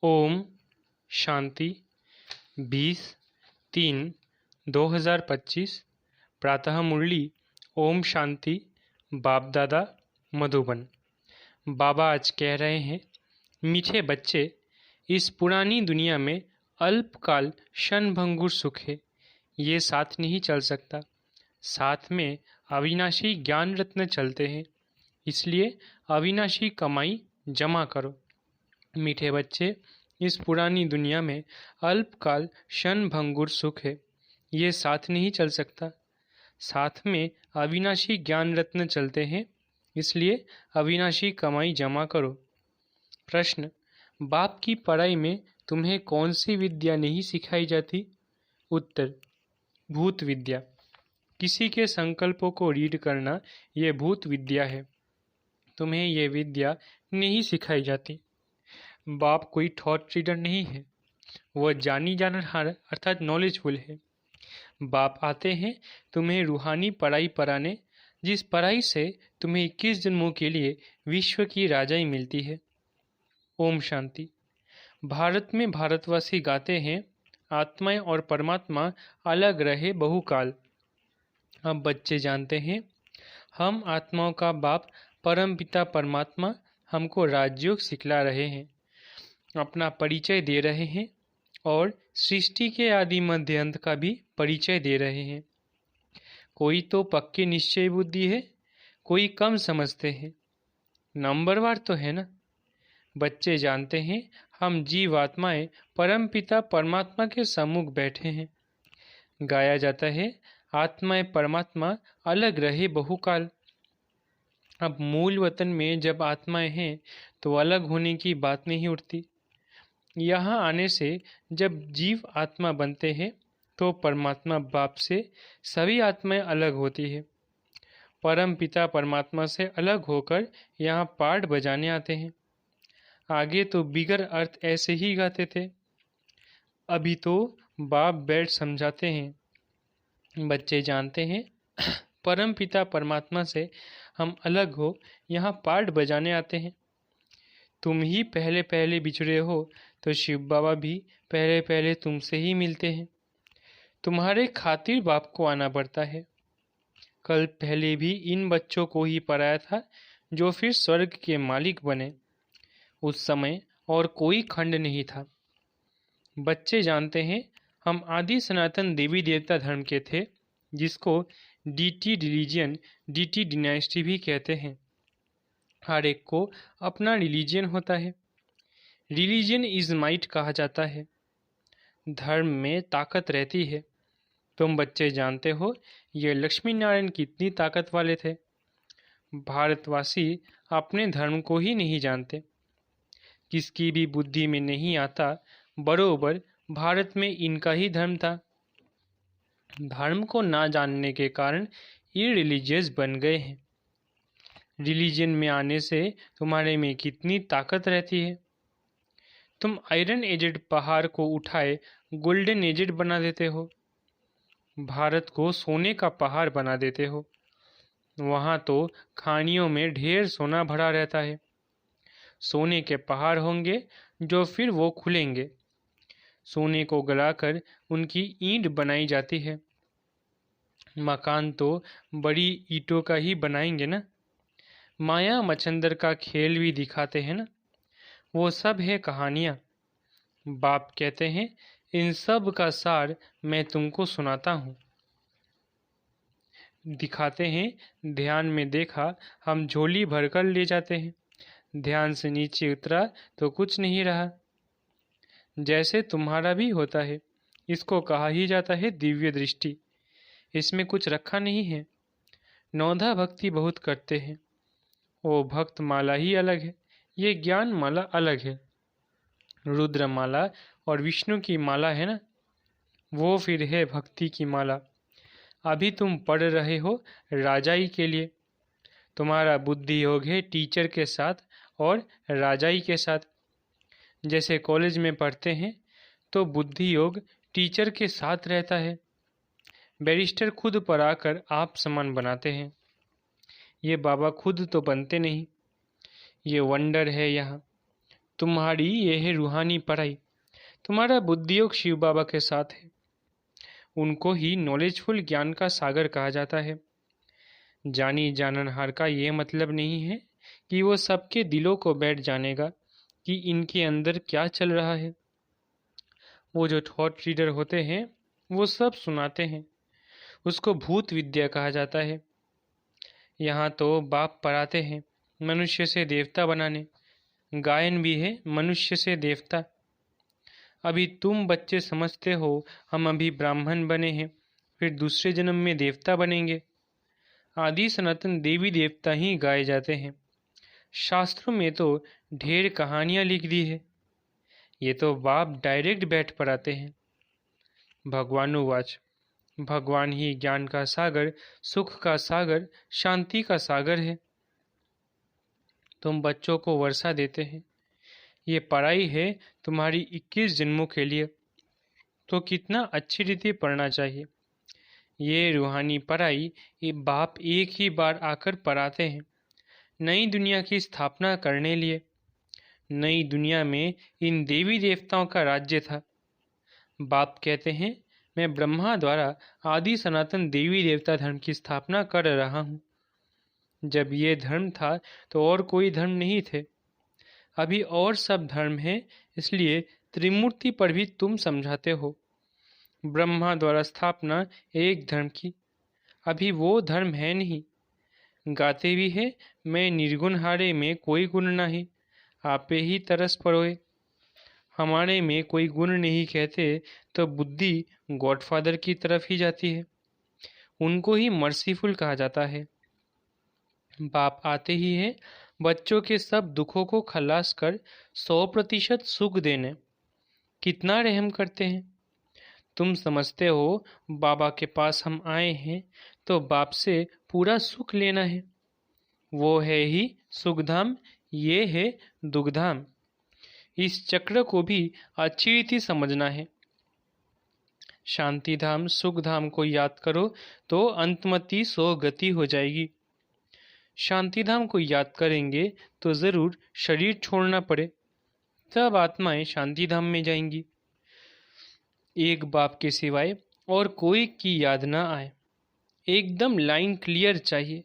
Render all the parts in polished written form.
ओम शांति 20-3-2025 प्रातः मुरली। ओम शांति। बाप दादा मधुबन। बाबा आज कह रहे हैं, मीठे बच्चे, इस पुरानी दुनिया में अल्पकाल क्षणभंगुर सुख है, ये साथ नहीं चल सकता। साथ में अविनाशी ज्ञान रत्न चलते हैं, इसलिए अविनाशी कमाई जमा करो। मीठे बच्चे, इस पुरानी दुनिया में अल्पकाल क्षणभंगुर सुख है, ये साथ नहीं चल सकता। साथ में अविनाशी ज्ञान रत्न चलते हैं, इसलिए अविनाशी कमाई जमा करो। प्रश्न, बाप की पढ़ाई में तुम्हें कौन सी विद्या नहीं सिखाई जाती? उत्तर, भूत विद्या। किसी के संकल्पों को रीड करना ये भूत विद्या है। तुम्हें ये विद्या नहीं सिखाई जाती। बाप कोई थॉट रीडर नहीं है, वह जानी जानहार अर्थात नॉलेजफुल है। बाप आते हैं तुम्हें रूहानी पढ़ाई पढ़ाने, जिस पढ़ाई से तुम्हें 21 जन्मों के लिए विश्व की राजाई मिलती है। ओम शांति। भारत में भारतवासी गाते हैं, आत्माएं और परमात्मा अलग रहे बहुकाल। अब बच्चे जानते हैं, हम आत्माओं का बाप परम पिता परमात्मा हमको राजयोग सिखला रहे हैं, अपना परिचय दे रहे हैं और सृष्टि के आदि मध्य अंत का भी परिचय दे रहे हैं। कोई तो पक्की निश्चय बुद्धि है, कोई कम समझते हैं। नंबरवार तो है ना। बच्चे जानते हैं, हम जीव आत्माएं परम पिता परमात्मा के सम्मुख बैठे हैं। गाया जाता है, आत्माएं परमात्मा अलग रहे बहुकाल। अब मूल वतन में जब आत्माएं हैं तो अलग होने की बात नहीं उठती। यहाँ आने से जब जीव आत्मा बनते हैं तो परमात्मा बाप से सभी आत्माएं अलग होती है। परम पिता परमात्मा से अलग होकर यहाँ पाठ बजाने आते हैं। आगे तो बिगर अर्थ ऐसे ही गाते थे, अभी तो बाप बैठ समझाते हैं। बच्चे जानते हैं, परम पिता परमात्मा से हम अलग हो यहाँ पाठ बजाने आते हैं। तुम ही पहले पहले बिछड़े हो तो शिव बाबा भी पहले पहले तुमसे ही मिलते हैं। तुम्हारे खातिर बाप को आना पड़ता है। कल पहले भी इन बच्चों को ही पढ़ाया था जो फिर स्वर्ग के मालिक बने। उस समय और कोई खंड नहीं था। बच्चे जानते हैं, हम आदि सनातन देवी देवता धर्म के थे, जिसको डीटी रिलीजियन, डीटी डिनाइस्टी भी कहते हैं। हर एक को अपना रिलीजियन होता है। रिलीजियन इज माइट कहा जाता है। धर्म में ताकत रहती है। तुम बच्चे जानते हो, ये लक्ष्मी नारायण कितनी ताकत वाले थे। भारतवासी अपने धर्म को ही नहीं जानते। किसकी भी बुद्धि में नहीं आता बरोबर भारत में इनका ही धर्म था। धर्म को ना जानने के कारण ये रिलीजियस बन गए हैं। रिलीजन में आने से तुम्हारे में कितनी ताकत रहती है। तुम आयरन एजेड पहाड़ को उठाए गोल्डन एजेड बना देते हो। भारत को सोने का पहाड़ बना देते हो। वहाँ तो खानियों में ढेर सोना भरा रहता है। सोने के पहाड़ होंगे जो फिर वो खुलेंगे। सोने को गलाकर उनकी ईंट बनाई जाती है। मकान तो बड़ी ईंटों का ही बनाएंगे ना। माया मच्छंदर का खेल भी दिखाते हैं ना। वो सब है कहानियाँ। बाप कहते हैं, इन सब का सार मैं तुमको सुनाता हूँ। दिखाते हैं, ध्यान में देखा, हम झोली भरकर ले जाते हैं। ध्यान से नीचे उतरा तो कुछ नहीं रहा। जैसे तुम्हारा भी होता है। इसको कहा ही जाता है दिव्य दृष्टि। इसमें कुछ रखा नहीं है। नौधा भक्ति बहुत करते हैं। वो भक्त माला ही अलग है, ये ज्ञान माला अलग है। रुद्र माला और विष्णु की माला है ना, वो फिर है भक्ति की माला। अभी तुम पढ़ रहे हो राजाई के लिए। तुम्हारा बुद्धि योग है टीचर के साथ और राजाई के साथ। जैसे कॉलेज में पढ़ते हैं तो बुद्धि योग टीचर के साथ रहता है। बैरिस्टर खुद पढ़ाकर आप समान बनाते हैं। ये बाबा खुद तो बनते नहीं। ये वंडर है यहाँ। तुम्हारी यह है रूहानी पढ़ाई। तुम्हारा बुद्धियोग शिव बाबा के साथ है। उनको ही नॉलेजफुल ज्ञान का सागर कहा जाता है। जानी जाननहार का ये मतलब नहीं है कि वो सबके दिलों को बैठ जानेगा कि इनके अंदर क्या चल रहा है। वो जो थॉट रीडर होते हैं वो सब सुनाते हैं। उसको भूत विद्या कहा जाता है। यहाँ तो बाप पढ़ाते हैं मनुष्य से देवता बनाने। गायन भी है मनुष्य से देवता। अभी तुम बच्चे समझते हो हम अभी ब्राह्मण बने हैं, फिर दूसरे जन्म में देवता बनेंगे। आदि सनातन देवी देवता ही गाए जाते हैं। शास्त्रों में तो ढेर कहानियां लिख दी है। ये तो बाप डायरेक्ट बैठ पढ़ाते हैं। भगवानुवाच, भगवान ही ज्ञान का सागर, सुख का सागर, शांति का सागर है। तुम बच्चों को वर्षा देते हैं। ये पढ़ाई है तुम्हारी 21 जन्मों के लिए, तो कितना अच्छी रीति पढ़ना चाहिए। ये रूहानी पढ़ाई ये बाप एक ही बार आकर पढ़ाते हैं, नई दुनिया की स्थापना करने लिए। नई दुनिया में इन देवी देवताओं का राज्य था। बाप कहते हैं मैं ब्रह्मा द्वारा आदि सनातन देवी देवता धर्म की स्थापना कर रहा हूँ। जब ये धर्म था तो और कोई धर्म नहीं थे। अभी और सब धर्म है, इसलिए त्रिमूर्ति पर भी तुम समझाते हो। ब्रह्मा द्वारा स्थापना एक धर्म की, अभी वो धर्म है नहीं। गाते भी है मैं निर्गुण हारे में कोई गुण नहीं, आपे ही तरस परोए। हमारे में कोई गुण नहीं कहते तो बुद्धि गॉडफादर की तरफ ही जाती है। उनको ही मर्सीफुल कहा जाता है। बाप आते ही है बच्चों के सब दुखों को खलास कर 100% सुख देने। कितना रहम करते हैं। तुम समझते हो बाबा के पास हम आए हैं तो बाप से पूरा सुख लेना है। वो है ही सुखधाम, ये है दुखधाम। इस चक्र को भी अच्छी रीति समझना है। शांतिधाम सुखधाम को याद करो तो अंतमति सो गति हो जाएगी। शांतिधाम को याद करेंगे तो जरूर शरीर छोड़ना पड़े, तब आत्माएं शांतिधाम में जाएंगी। एक बाप के सिवाय और कोई की याद ना आए, एकदम लाइन क्लियर चाहिए।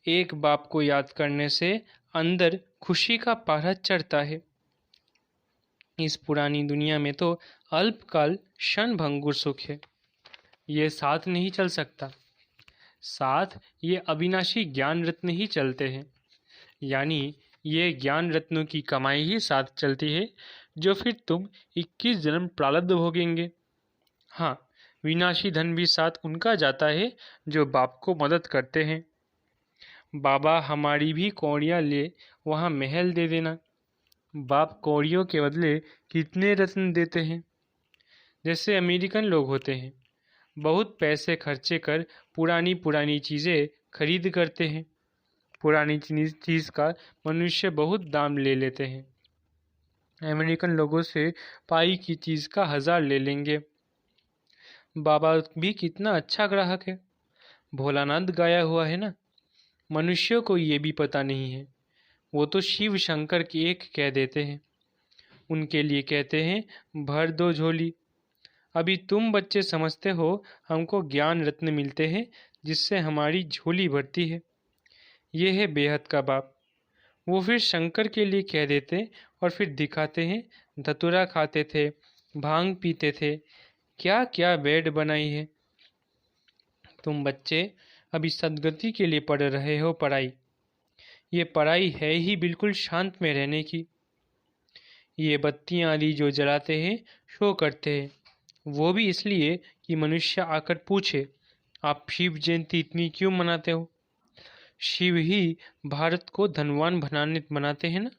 एक बाप को याद करने से अंदर खुशी का पारा चढ़ता है। इस पुरानी दुनिया में तो अल्पकाल क्षण भंगुर सुख है, ये साथ नहीं चल सकता। साथ ये अविनाशी ज्ञान रत्न ही चलते हैं, यानी ये ज्ञान रत्नों की कमाई ही साथ चलती है, जो फिर तुम 21 जन्म प्रारब्ध भोगेंगे। हाँ, विनाशी धन भी साथ उनका जाता है जो बाप को मदद करते हैं। बाबा हमारी भी कौड़ियाँ ले वहाँ महल दे देना। बाप कौड़ियों के बदले कितने रत्न देते हैं। जैसे अमेरिकन लोग होते हैं, बहुत पैसे खर्चे कर पुरानी पुरानी चीज़ें खरीद करते हैं। पुरानी चीज़ का मनुष्य बहुत दाम ले लेते हैं। अमेरिकन लोगों से पाई की चीज़ का 1000 ले लेंगे। बाबा भी कितना अच्छा ग्राहक है। भोलानाथ गाया हुआ है ना। मनुष्यों को ये भी पता नहीं है, वो तो शिव शंकर की एक कह देते हैं। उनके लिए कहते हैं भर दो झोली। अभी तुम बच्चे समझते हो हमको ज्ञान रत्न मिलते हैं जिससे हमारी झोली भरती है। ये है बेहद का बाप। वो फिर शंकर के लिए कह देते और फिर दिखाते हैं धतूरा खाते थे, भांग पीते थे, क्या क्या बेड बनाई है। तुम बच्चे अभी सदगति के लिए पढ़ रहे हो पढ़ाई। ये पढ़ाई है ही बिल्कुल शांत में रहने की। ये बत्तियाँ आदि जो जलाते हैं शो करते हैं, वो भी इसलिए कि मनुष्य आकर पूछे आप शिव जयंती इतनी क्यों मनाते हो। शिव ही भारत को धनवान बनाते हैं ना।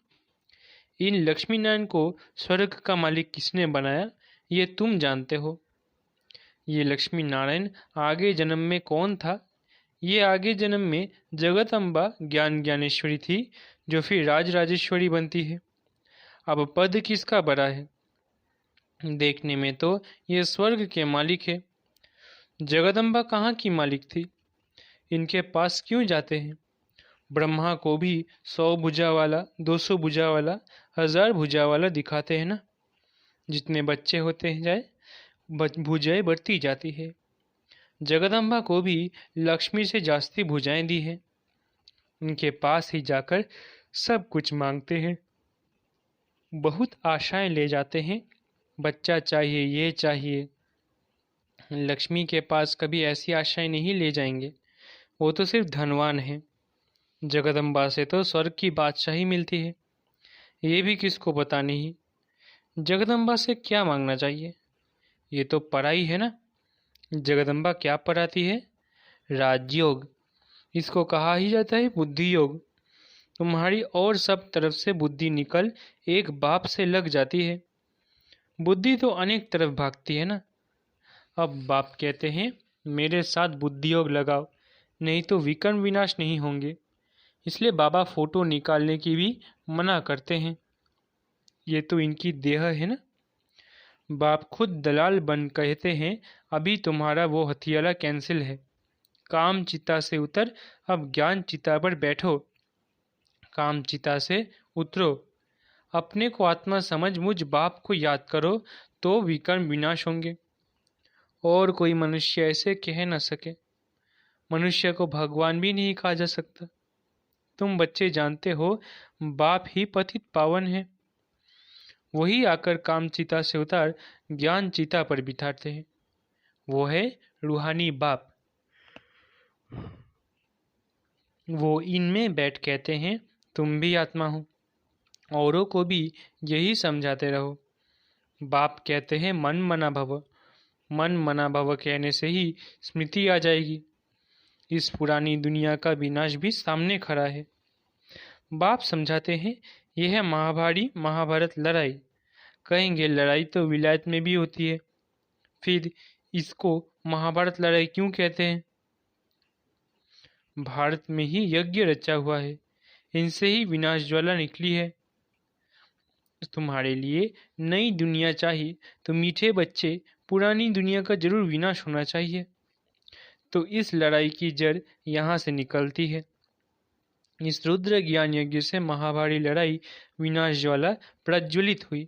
इन लक्ष्मी नारायण को स्वर्ग का मालिक किसने बनाया ये तुम जानते हो। ये लक्ष्मी नारायण आगे जन्म में कौन था। ये आगे जन्म में जगत अम्बा ज्ञान ज्ञानेश्वरी थी, जो फिर राज राजेश्वरी बनती है। अब पद किसका बड़ा है। देखने में तो ये स्वर्ग के मालिक है। जगदम्बा कहाँ की मालिक थी, इनके पास क्यों जाते हैं। ब्रह्मा को भी 100 भुजा वाला 200 भुजा वाला हजार भुजा वाला दिखाते हैं ना। जितने बच्चे होते हैं जाए भुजाएं बढ़ती जाती है। जगदम्बा को भी लक्ष्मी से जास्ती भुजाएं दी है। उनके पास ही जाकर सब कुछ मांगते हैं, बहुत आशाएं ले जाते हैं। बच्चा चाहिए, ये चाहिए। लक्ष्मी के पास कभी ऐसी आशाएं नहीं ले जाएंगे, वो तो सिर्फ धनवान है। जगदम्बा से तो स्वर्ग की बादशाही मिलती है, ये भी किसको पता नहीं। जगदम्बा से क्या मांगना चाहिए, ये तो पराई है ना। जगदम्बा क्या पराती है? राजयोग। इसको कहा ही जाता है बुद्धि योग। तुम्हारी और सब तरफ से बुद्धि निकल एक बाप से लग जाती है। बुद्धि तो अनेक तरफ भागती है ना। अब बाप कहते हैं मेरे साथ बुद्धि योग लगाओ, नहीं तो विकर्म विनाश नहीं होंगे। इसलिए बाबा फोटो निकालने की भी मना करते हैं। ये तो इनकी देह है ना। बाप खुद दलाल बन कहते हैं अभी तुम्हारा वो हथियाला कैंसिल है। काम चिता से उतर, अब ज्ञान चिता पर बैठो। काम चिता से उतरो, अपने को आत्मा समझ मुझ बाप को याद करो, तो विकर्म विनाश होंगे। और कोई मनुष्य ऐसे कह न सके। मनुष्य को भगवान भी नहीं कहा जा सकता। तुम बच्चे जानते हो बाप ही पतित पावन है। वही आकर काम चिता से उतार ज्ञान चिता पर बिठाते हैं। वो है रूहानी बाप। वो इनमें बैठ कहते हैं तुम भी आत्मा हो। औरों को भी यही समझाते रहो। बाप कहते हैं मन मना भव। मन मना भव कहने से ही स्मृति आ जाएगी। इस पुरानी दुनिया का विनाश भी सामने खड़ा है। बाप समझाते हैं यह है महाभारत लड़ाई। कहेंगे लड़ाई तो विलायत में भी होती है, फिर इसको महाभारत लड़ाई क्यों कहते हैं? भारत में ही यज्ञ रचा हुआ है, इनसे ही विनाश ज्वाला निकली है। तुम्हारे लिए नई दुनिया चाहिए तो मीठे बच्चे पुरानी दुनिया का जरूर विनाश होना चाहिए। तो इस लड़ाई की जड़ यहाँ से निकलती है। इस रुद्र ज्ञान यज्ञ से महाभारी लड़ाई विनाश ज्वाला प्रज्वलित हुई।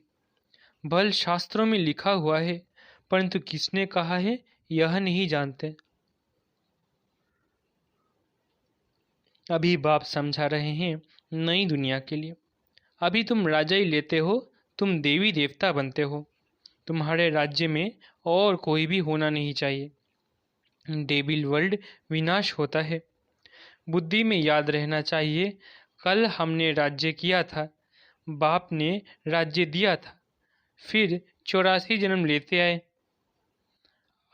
बल शास्त्रों में लिखा हुआ है, परंतु किसने कहा है यह नहीं जानते। अभी बाप समझा रहे हैं नई दुनिया के लिए। अभी तुम राजा ही लेते हो, तुम देवी देवता बनते हो। तुम्हारे राज्य में और कोई भी होना नहीं चाहिए। डेविल वर्ल्ड विनाश होता है। बुद्धि में याद रहना चाहिए कल हमने राज्य किया था, बाप ने राज्य दिया था, फिर 84 जन्म लेते आए,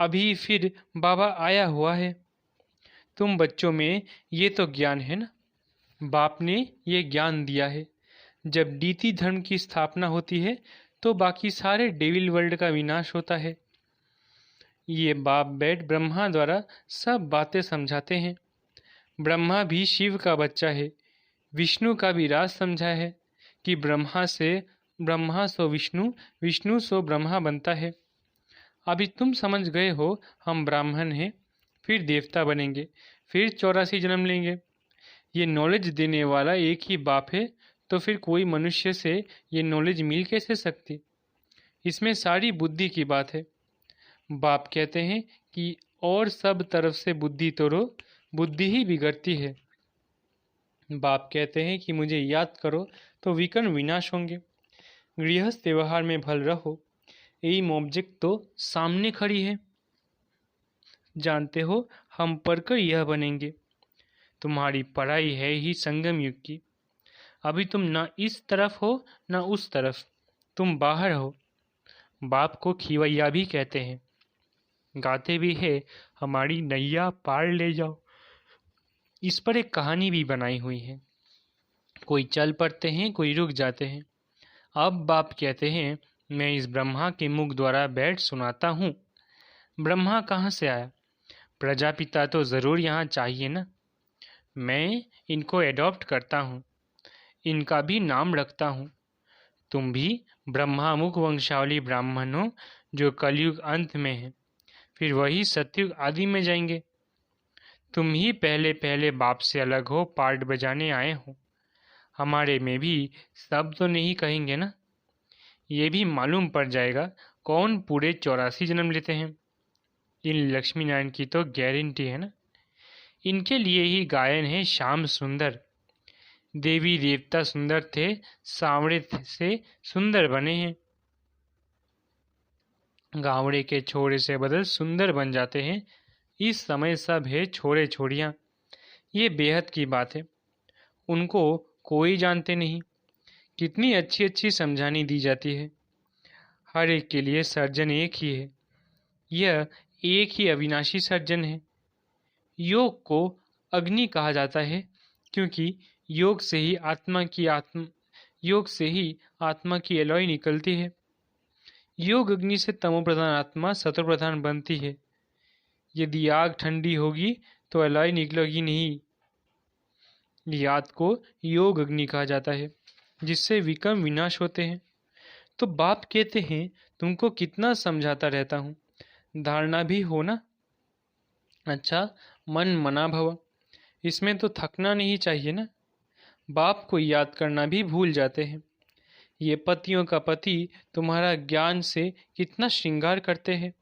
अभी फिर बाबा आया हुआ है। तुम बच्चों में ये तो ज्ञान है ना। बाप ने ये ज्ञान दिया है। जब डीती धर्म की स्थापना होती है तो बाकी सारे डेविल वर्ल्ड का विनाश होता है। ये बाप बैठ ब्रह्मा द्वारा सब बातें समझाते हैं। ब्रह्मा भी शिव का बच्चा है। विष्णु का भी राज समझा है कि ब्रह्मा सो विष्णु, विष्णु सो ब्रह्मा बनता है। अभी तुम समझ गए हो हम ब्राह्मण हैं, फिर देवता बनेंगे, फिर 84 जन्म लेंगे। ये नॉलेज देने वाला एक ही बाप है, तो फिर कोई मनुष्य से ये नॉलेज मिल कैसे सकती? इसमें सारी बुद्धि की बात है। बाप कहते हैं कि और सब तरफ से बुद्धि तोड़ो, बुद्धि ही बिगड़ती है। बाप कहते हैं कि मुझे याद करो तो विकर्म विनाश होंगे। गृहस्थ व्यवहार में भल रहो। एम ऑब्जेक्ट तो सामने खड़ी है। जानते हो हम पढ़कर यह बनेंगे। तुम्हारी पढ़ाई है ही संगम युग की। अभी तुम ना इस तरफ हो ना उस तरफ, तुम बाहर हो। बाप को खिवैया भी कहते हैं। गाते भी है हमारी नैया पार ले जाओ। इस पर एक कहानी भी बनाई हुई है। कोई चल पड़ते हैं, कोई रुक जाते हैं। अब बाप कहते हैं मैं इस ब्रह्मा के मुख द्वारा बैठ सुनाता हूँ। ब्रह्मा कहाँ से आया? प्रजापिता तो ज़रूर यहाँ चाहिए ना। मैं इनको एडॉप्ट करता हूँ, इनका भी नाम रखता हूँ। तुम भी ब्रह्मा मुख वंशावली ब्राह्मण हो जो कलयुग अंत में है, फिर वही सतयुग आदि में जाएंगे। तुम ही पहले पहले बाप से अलग हो पार्ट बजाने आए हो। हमारे में भी सब तो नहीं कहेंगे ना। ये भी मालूम पड़ जाएगा कौन पूरे 84 जन्म लेते हैं। इन लक्ष्मी नारायण की तो गारंटी है ना। इनके लिए ही गायन है श्याम सुंदर। देवी देवता सुंदर थे, सांवरे से सुंदर बने हैं। गावड़े के छोरे से बदल सुंदर बन जाते हैं। इस समय सब है छोरे छोरियां। ये बेहद की बात है। उनको कोई जानते नहीं। कितनी अच्छी अच्छी समझानी दी जाती है। हर एक के लिए सर्जन एक ही है। यह एक ही अविनाशी सर्जन है। योग को अग्नि कहा जाता है क्योंकि योग से ही आत्मा की एलॉय निकलती है। योग अग्नि से तमोप्रधान आत्मा सतोप्रधान बनती है। यदि आग ठंडी होगी तो एलॉय निकलेगी नहीं। याद को योग अग्नि कहा जाता है जिससे विक्रम विनाश होते हैं। तो बाप कहते हैं तुमको कितना समझाता रहता हूँ, धारणा भी हो ना। अच्छा, मन मना भव, इसमें तो थकना नहीं चाहिए ना। बाप को याद करना भी भूल जाते हैं। ये पतियों का पति तुम्हारा ज्ञान से कितना श्रृंगार करते हैं।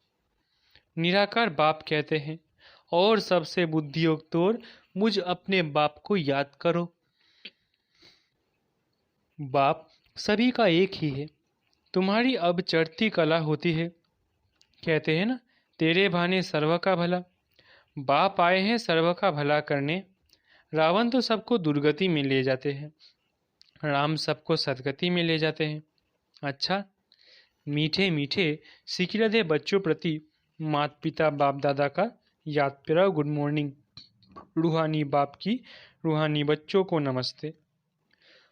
निराकार बाप कहते हैं और सबसे बुद्धियोग तोड़ मुझ अपने बाप को याद करो। बाप सभी का एक ही है। तुम्हारी अब चढ़ती कला होती है। कहते हैं ना, तेरे भाने सर्व का भला। बाप आए हैं सर्व का भला करने। रावण तो सबको दुर्गति में ले जाते हैं, राम सबको सदगति में ले जाते हैं। अच्छा, मीठे मीठे सिकिरदे बच्चों प्रति माता पिता बाप दादा का याद प्यारा गुड मॉर्निंग। रूहानी बाप की रूहानी बच्चों को नमस्ते।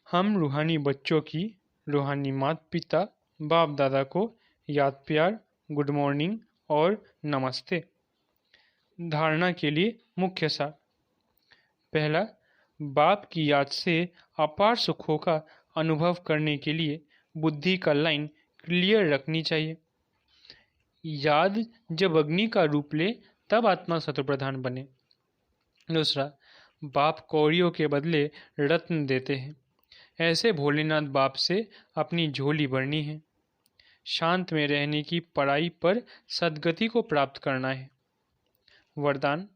हम रूहानी बच्चों की रूहानी माता पिता बाप दादा को याद प्यार गुड मॉर्निंग और नमस्ते। धारणा के लिए मुख्य सार। पहला, बाप की याद से अपार सुखों का अनुभव करने के लिए बुद्धि का लाइन क्लियर रखनी चाहिए। याद जब अग्नि का रूप ले तब आत्मा सतोप्रधान बने। दूसरा, बाप कौड़ियों के बदले रत्न देते हैं। ऐसे भोलेनाथ बाप से अपनी झोली भरनी है। शांत में रहने की पढ़ाई पर सद्गति को प्राप्त करना है। वरदान,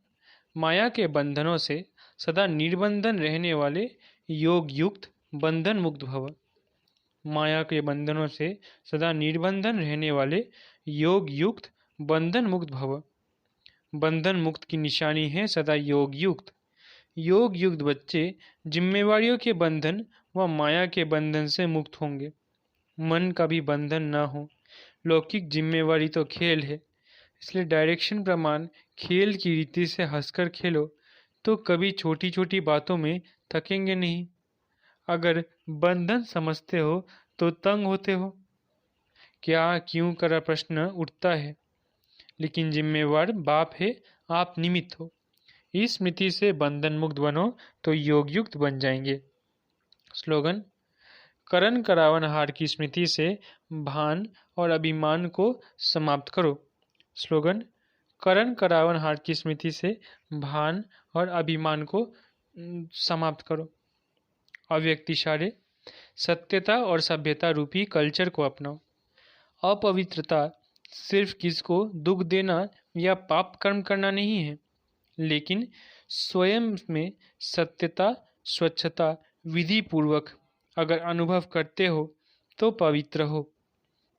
माया के बंधनों से सदा निर्बंधन रहने वाले योग युक्त बंधन मुक्त भव। माया के बंधनों से सदा निर्बंधन रहने वाले योग युक्त बंधन मुक्त भव। बंधन मुक्त की निशानी है सदा योग युक्त। योग युक्त बच्चे जिम्मेवारियों के बंधन व माया के बंधन से मुक्त होंगे। मन का भी बंधन न हो। लौकिक जिम्मेवारी तो खेल है, इसलिए डायरेक्शन प्रमाण खेल की रीति से हंसकर खेलो तो कभी छोटी छोटी बातों में थकेंगे नहीं। अगर बंधन समझते हो तो तंग होते हो। क्या क्यों करा प्रश्न उठता है, लेकिन जिम्मेवार बाप है, आप निमित्त हो। इस स्मृति से बंधन मुक्त बनो तो योग युक्त बन जाएंगे। स्लोगन, करण करावन हार की स्मृति से भान और अभिमान को समाप्त करो। स्लोगन, करण करावन हार की स्मृति से भान और अभिमान को समाप्त करो। अव्यक्त इशारे, सत्यता और सभ्यता रूपी कल्चर को अपनाओ। अपवित्रता सिर्फ किसको दुख देना या पाप कर्म करना नहीं है, लेकिन स्वयं में सत्यता स्वच्छता विधि पूर्वक अगर अनुभव करते हो तो पवित्र हो।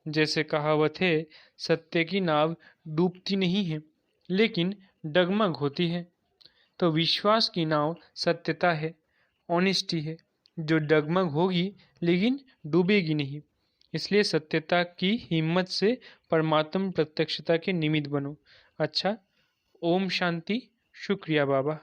जैसे कहावत है, सत्य की नाव डूबती नहीं है लेकिन डगमग होती है। तो विश्वास की नाव सत्यता है, ऑनेस्टी है, जो डगमग होगी लेकिन डूबेगी नहीं। इसलिए सत्यता की हिम्मत से परमात्म प्रत्यक्षता के निमित्त बनो। अच्छा, ओम शांति। शुक्रिया बाबा।